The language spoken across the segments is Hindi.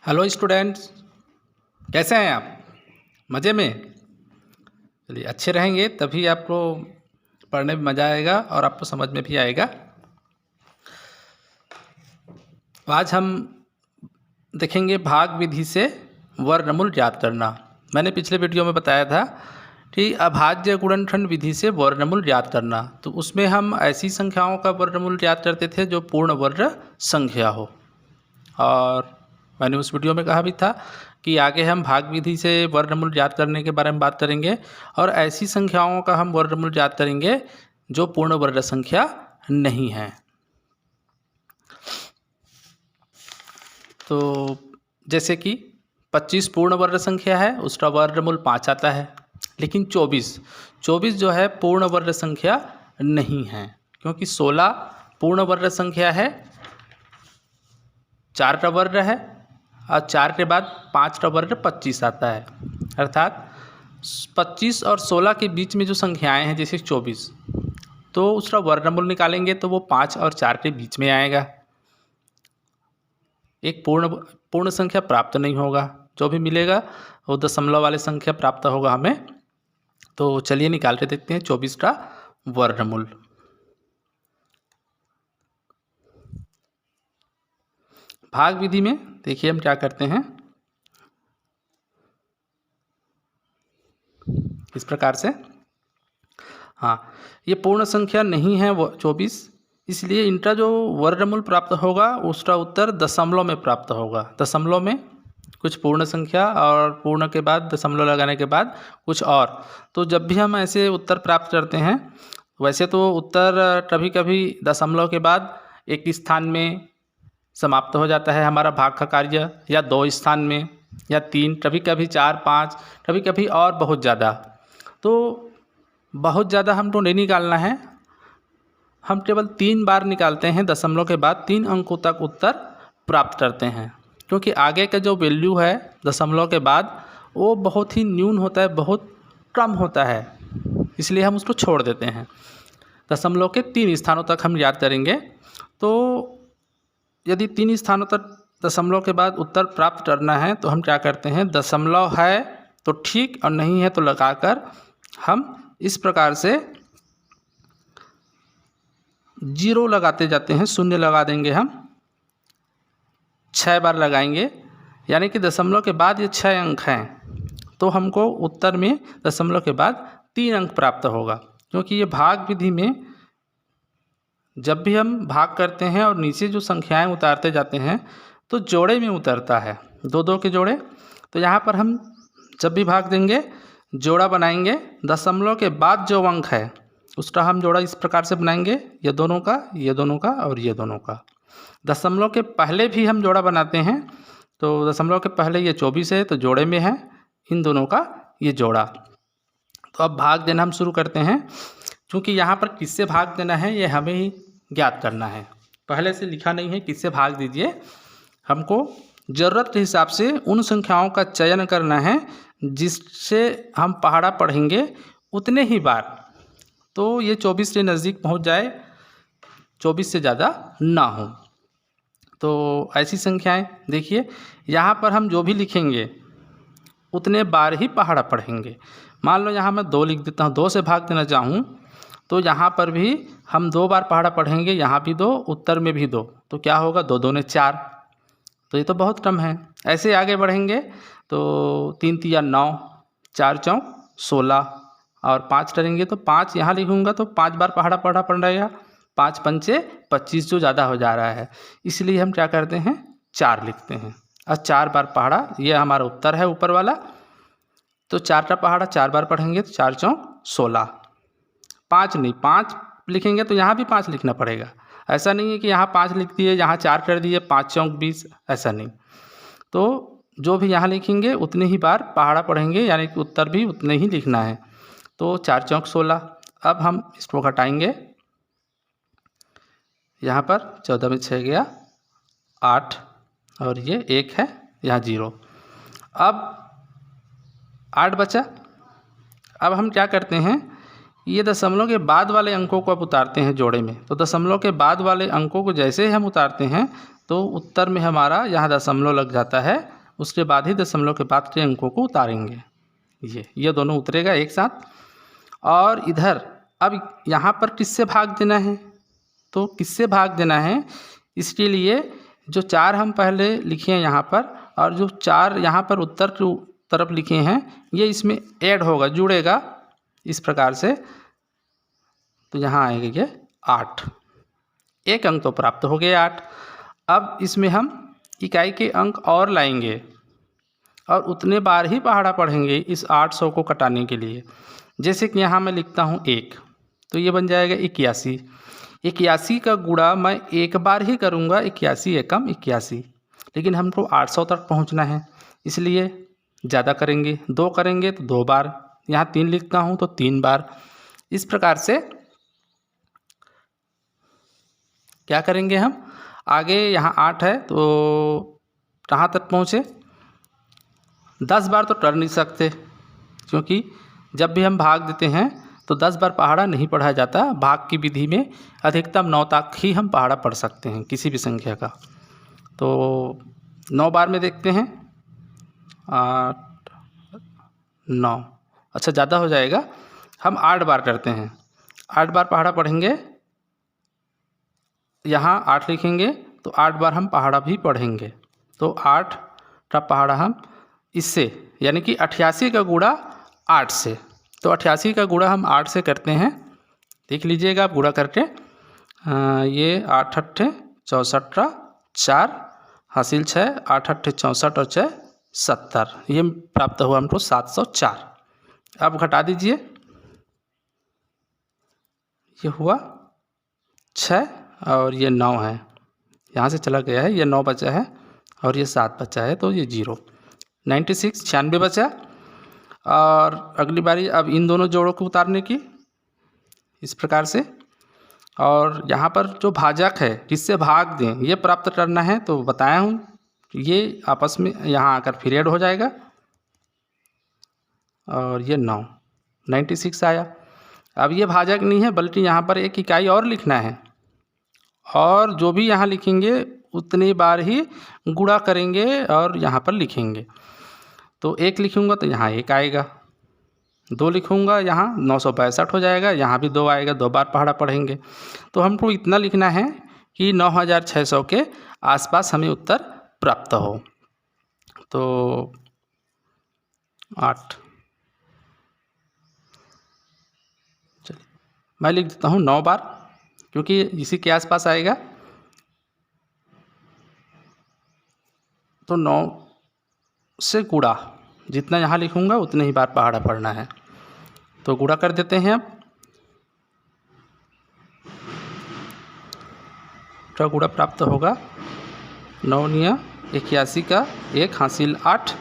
हेलो स्टूडेंट्स, कैसे हैं आप? मज़े में? चलिए, अच्छे रहेंगे तभी आपको पढ़ने में मज़ा आएगा और आपको समझ में भी आएगा। आज हम देखेंगे भाग विधि से वर्गमूल ज्ञात करना। मैंने पिछले वीडियो में बताया था कि अभाज्य गुणनखंड विधि से वर्गमूल ज्ञात करना, तो उसमें हम ऐसी संख्याओं का वर्गमूल ज्ञात करते थे जो पूर्ण वर्ग संख्या हो। और मैंने उस वीडियो में कहा भी था कि आगे हम भाग विधि से वर्गमूल ज्ञात करने के बारे में बात करेंगे और ऐसी संख्याओं का हम वर्गमूल ज्ञात करेंगे जो पूर्ण वर्ग संख्या नहीं है। तो जैसे कि 25 पूर्ण वर्ग संख्या है, उसका वर्गमूल 5 आता है, लेकिन 24 जो है पूर्ण वर्ग संख्या नहीं है, क्योंकि 16 पूर्ण वर्ग संख्या है, 4 का वर्ग है और 4 के बाद 5 का वर्ग 25 आता है। अर्थात 25 और 16 के बीच में जो संख्याएं हैं जैसे 24, तो उसका वर्गमूल निकालेंगे तो वो 5 और 4 के बीच में आएगा। एक पूर्ण संख्या प्राप्त नहीं होगा, जो भी मिलेगा वो दशमलव वाले संख्या प्राप्त होगा हमें। तो चलिए निकाल के देखते हैं 24 का वर्गमूल। भाग विधि में देखिए हम क्या करते हैं, इस प्रकार से। हाँ, ये पूर्ण संख्या नहीं है वो 24, इसलिए इनका जो वर्गमूल प्राप्त होगा उसका उत्तर दशमलव में प्राप्त होगा। दशमलव में कुछ पूर्ण संख्या और पूर्ण के बाद दशमलव लगाने के बाद कुछ और। तो जब भी हम ऐसे उत्तर प्राप्त करते हैं, वैसे तो उत्तर कभी कभी दशमलव के बाद एक स्थान में समाप्त हो जाता है हमारा भाग का कार्य, या 2 स्थान में, या 3, कभी कभी 4, 5, कभी कभी और बहुत ज़्यादा। तो बहुत ज़्यादा हमको नहीं निकालना है, हम केवल 3 बार निकालते हैं, दशमलव के बाद 3 अंकों तक उत्तर प्राप्त करते हैं, क्योंकि आगे का जो वैल्यू है दशमलव के बाद वो बहुत ही न्यून होता है, बहुत कम होता है, इसलिए हम उसको छोड़ देते हैं। दशमलव के 3 स्थानों तक हम याद करेंगे। तो यदि 3 स्थानों तक दशमलव के बाद उत्तर प्राप्त करना है तो हम क्या करते हैं, दशमलव है तो ठीक और नहीं है तो लगाकर हम इस प्रकार से 0 लगाते जाते हैं, शून्य लगा देंगे हम, 6 बार लगाएंगे, यानी कि दशमलव के बाद ये 6 अंक हैं, तो हमको उत्तर में दशमलव के बाद 3 अंक प्राप्त होगा। क्योंकि ये भाग विधि में जब भी हम भाग करते हैं और नीचे जो संख्याएं उतारते जाते हैं तो जोड़े में उतरता है, 2-2 के जोड़े। तो यहाँ पर हम जब भी भाग देंगे जोड़ा बनाएंगे, दशमलव के बाद जो अंक है उसका हम जोड़ा इस प्रकार से बनाएंगे, ये दोनों का, ये दोनों का और ये दोनों का। दशमलव के पहले भी हम जोड़ा बनाते हैं, तो दशमलव के पहले ये 24 है तो जोड़े में है इन दोनों का ये जोड़ा। तो अब भाग देना हम शुरू करते हैं। क्योंकि यहाँ पर किससे भाग देना है ये हमें ही ज्ञात करना है, पहले से लिखा नहीं है किससे भाग दीजिए। हमको ज़रूरत के हिसाब से उन संख्याओं का चयन करना है जिससे हम पहाड़ा पढ़ेंगे उतने ही बार, तो ये 24 के नज़दीक पहुँच जाए, 24 से ज़्यादा ना हो। तो ऐसी संख्याएं देखिए, यहाँ पर हम जो भी लिखेंगे उतने बार ही पहाड़ा पढ़ेंगे। मान लो यहाँ मैं 2 लिख देता हूँ, 2 से भाग देना चाहूँ तो यहाँ पर भी हम 2 बार पहाड़ा पढ़ेंगे, यहाँ भी 2, उत्तर में भी 2, तो क्या होगा, 2 2 ने 4, तो ये तो बहुत कम है। ऐसे आगे बढ़ेंगे तो 3 3 9, 4 4 16 और 5 करेंगे तो 5 यहाँ लिखूँगा तो 5 बार पहाड़ा पढ़ रहेगा, 5 पंचे 25 जो ज़्यादा हो जा रहा है, इसलिए हम क्या करते हैं 4 लिखते हैं और 4 बार पहाड़ा, ये हमारा उत्तर है ऊपर वाला। तो 4 का पहाड़ा 4 बार पढ़ेंगे तो 4 4 16, 5 नहीं, 5 लिखेंगे तो यहाँ भी 5 लिखना पड़ेगा। ऐसा नहीं है कि यहाँ 5 लिख दिए यहाँ 4 कर दिए, 5 4 20, ऐसा नहीं। तो जो भी यहाँ लिखेंगे उतने ही बार पहाड़ा पढ़ेंगे, यानी कि उत्तर भी उतने ही लिखना है। तो 4 4 16। अब हम इसको घटाएंगे, यहाँ पर 14 में 6 गया 8 और ये 1 है, यहाँ 0। अब 8 बचा। अब हम क्या करते हैं, ये दशमलव के बाद वाले अंकों को अब उतारते हैं जोड़े में। तो दशमलव के बाद वाले अंकों को जैसे ही हम उतारते हैं तो उत्तर में हमारा यहाँ दशमलव लग जाता है, उसके बाद ही दशमलव के बाद के अंकों को उतारेंगे। ये दोनों उतरेगा एक साथ। और इधर अब यहाँ पर किससे भाग देना है, तो किससे भाग देना है, इसके लिए जो 4 हम पहले लिखे हैं यहाँ पर और जो 4 यहाँ पर उत्तर की तरफ लिखे हैं ये इसमें ऐड होगा, जुड़ेगा इस प्रकार से। तो यहाँ आएगा ये 8, एक अंक तो प्राप्त हो गया 8। अब इसमें हम इकाई के अंक और लाएंगे और उतने बार ही पहाड़ा पढ़ेंगे इस 800 को कटाने के लिए। जैसे कि यहाँ मैं लिखता हूँ 1, तो ये बन जाएगा 81। 81 का गुणा मैं एक बार ही करूँगा, 81 एकम 81, लेकिन हमको 800 तक पहुँचना है इसलिए ज़्यादा करेंगे, 2 करेंगे तो 2 बार, यहाँ 3 लिखता हूँ तो 3 बार। इस प्रकार से क्या करेंगे हम आगे, यहाँ 8 है तो कहाँ तक पहुँचे, 10 बार तो कर नहीं सकते, क्योंकि जब भी हम भाग देते हैं तो 10 बार पहाड़ा नहीं पढ़ा जाता। भाग की विधि में अधिकतम 9 तक ही हम पहाड़ा पढ़ सकते हैं किसी भी संख्या का। तो 9 बार में देखते हैं, 8 9, अच्छा ज़्यादा हो जाएगा, हम 8 बार करते हैं। 8 बार पहाड़ा पढ़ेंगे, यहाँ 8 लिखेंगे तो 8 बार हम पहाड़ा भी पढ़ेंगे। तो 8 का पहाड़ा हम इससे, यानी कि 88 का गुणा 8 से, तो 88 का गुणा हम 8 से करते हैं। देख लीजिएगा आप गुणा करके, ये 8 अट्ठे 64 का 4 हासिल 6, 8 अट्ठे 64 और 6 70, ये प्राप्त हुआ हमको 704। अब घटा दीजिए, ये हुआ 6 और ये 9 है, यहाँ से चला गया है, ये 9 बचा है और ये 7 बचा है, तो ये 0, 96 96 बचा। और अगली बारी अब इन दोनों जोड़ों को उतारने की इस प्रकार से, और यहाँ पर जो भाजक है जिससे भाग दें ये प्राप्त करना है, तो बताया हूँ ये आपस में यहाँ आकर फिर ऐड हो जाएगा और ये 96 आया। अब ये भाजक नहीं है बल्कि यहाँ पर एक इकाई और लिखना है, और जो भी यहाँ लिखेंगे उतनी बार ही गुणा करेंगे और यहाँ पर लिखेंगे। तो 1 लिखूँगा तो यहाँ 1 आएगा, 2 लिखूँगा यहाँ 962 हो जाएगा, यहाँ भी 2 आएगा, 2 बार पहाड़ा पढ़ेंगे। तो हमको इतना लिखना है कि 9600 के आसपास हमें उत्तर प्राप्त हो। तो 8, चलिए मैं लिख देता हूँ 9 बार, क्योंकि इसी के आसपास आएगा। तो 9 से गुणा, जितना यहाँ लिखूँगा उतने ही बार पहाड़ा पढ़ना है। तो गुणा कर देते हैं। अब तो गुणा प्राप्त होगा 9 निया 81 का 1 हासिल 8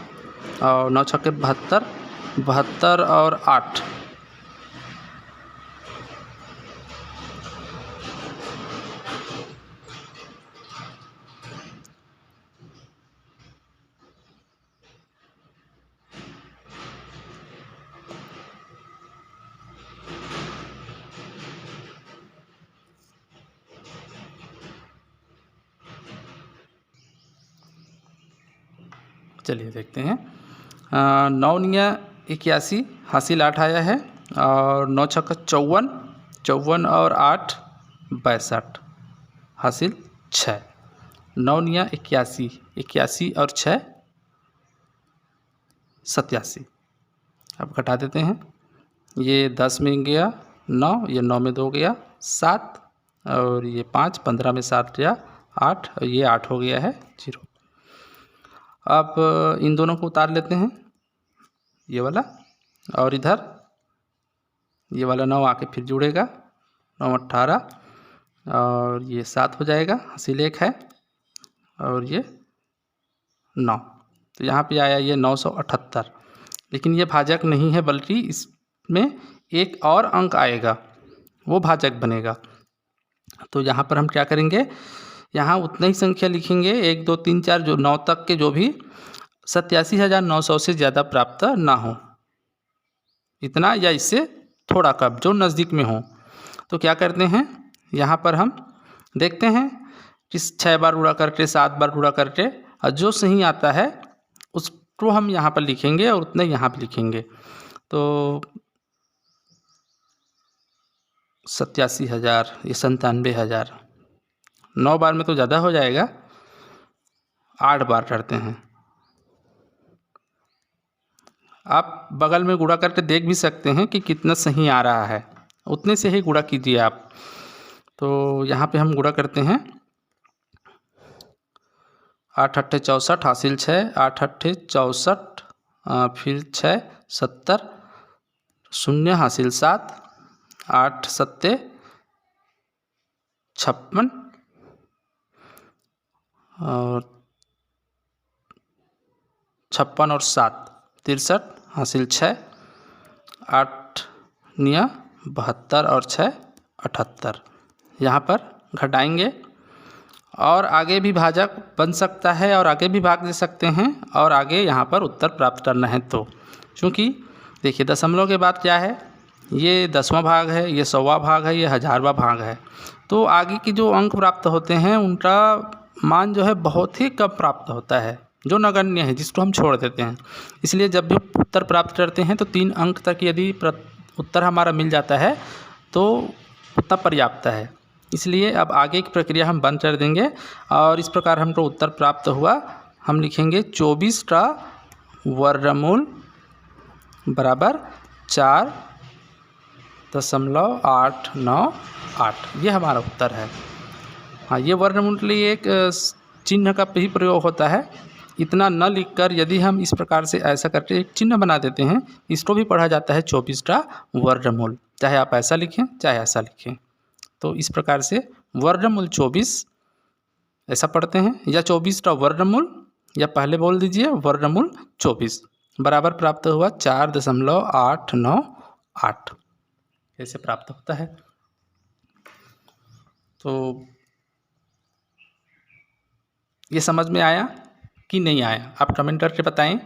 और 9 छक्के 72, 72 और 8, चलिए देखते हैं। 9 निया 81 हासिल 8 आया है और 9 छक्का 54, 54 और 8 62 हासिल 6, 9 निया 81, 81 और 6 87। अब घटा देते हैं, ये 10 में गया 9, ये 9 में 2 गया 7 और ये 5, 15 में 7 गया 8 और ये 8 हो गया है 0। अब इन दोनों को उतार लेते हैं, ये वाला और इधर ये वाला 9 आके फिर जुड़ेगा, 9 18 और ये 7 हो जाएगा, हासिल 1 है और ये 9। तो यहाँ पे आया ये 978, लेकिन ये भाजक नहीं है बल्कि इसमें एक और अंक आएगा, वो भाजक बनेगा। तो यहाँ पर हम क्या करेंगे, यहाँ उतना ही संख्या लिखेंगे 1 2 3 4 जो 9 तक के, जो भी 87,900 से ज़्यादा प्राप्त ना हो, इतना या इससे थोड़ा कम, जो नज़दीक में हो। तो क्या करते हैं, यहाँ पर हम देखते हैं किस 6 बार गुणा करके 7 बार गुणा करके, और जो सही आता है उसको हम यहाँ पर लिखेंगे और उतने यहाँ पर लिखेंगे। तो 87,000, ये 97,000, 9 बार में तो ज़्यादा हो जाएगा, 8 बार करते हैं। आप बगल में गुणा करके देख भी सकते हैं कि कितना सही आ रहा है, उतने से ही गुणा कीजिए आप। तो यहाँ पे हम गुणा करते हैं, 8 अट्ठे 64 हासिल 6, 8 अट्ठे 64, फिर 6 70, शून्य हासिल 7, 8 सत्ते 56, और 56 और 7 63 हासिल 6, 8 निया 72 और 6 78। यहाँ पर घटाएंगे, और आगे भी भाजक बन सकता है और आगे भी भाग दे सकते हैं, और आगे यहाँ पर उत्तर प्राप्त करना है। तो क्योंकि देखिए दशमलव के बाद क्या है, ये 10वां भाग है, ये 100वां भाग है, ये 1000वां भाग है। तो आगे की जो अंक प्राप्त होते हैं उनका मान जो है बहुत ही कम प्राप्त होता है, जो नगण्य है, जिसको हम छोड़ देते हैं। इसलिए जब भी उत्तर प्राप्त करते हैं तो 3 अंक तक यदि उत्तर हमारा मिल जाता है तो उतना पर्याप्त है। इसलिए अब आगे की प्रक्रिया हम बंद कर देंगे, और इस प्रकार हमको उत्तर प्राप्त हुआ। हम लिखेंगे 24 का वर्गमूल बराबर 4.898, ये हमारा उत्तर है। हाँ, ये वर्गमूल के लिए एक चिन्ह का भी प्रयोग होता है। इतना न लिखकर यदि हम इस प्रकार से ऐसा करके एक चिन्ह बना देते हैं, इसको भी पढ़ा जाता है 24 का वर्गमूल, चाहे आप ऐसा लिखें चाहे ऐसा लिखें। तो इस प्रकार से वर्गमूल 24 ऐसा पढ़ते हैं, या 24 का वर्गमूल, या पहले बोल दीजिए वर्गमूल 24 बराबर प्राप्त हुआ 4.898, ऐसे प्राप्त होता है। तो ये समझ में आया कि नहीं आया, आप कमेंट करके बताएं।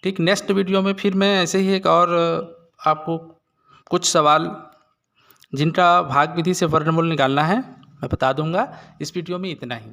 ठीक, नेक्स्ट वीडियो में फिर मैं ऐसे ही एक और आपको कुछ सवाल जिनका भाग विधि से वर्गमूल निकालना है मैं बता दूंगा। इस वीडियो में इतना ही।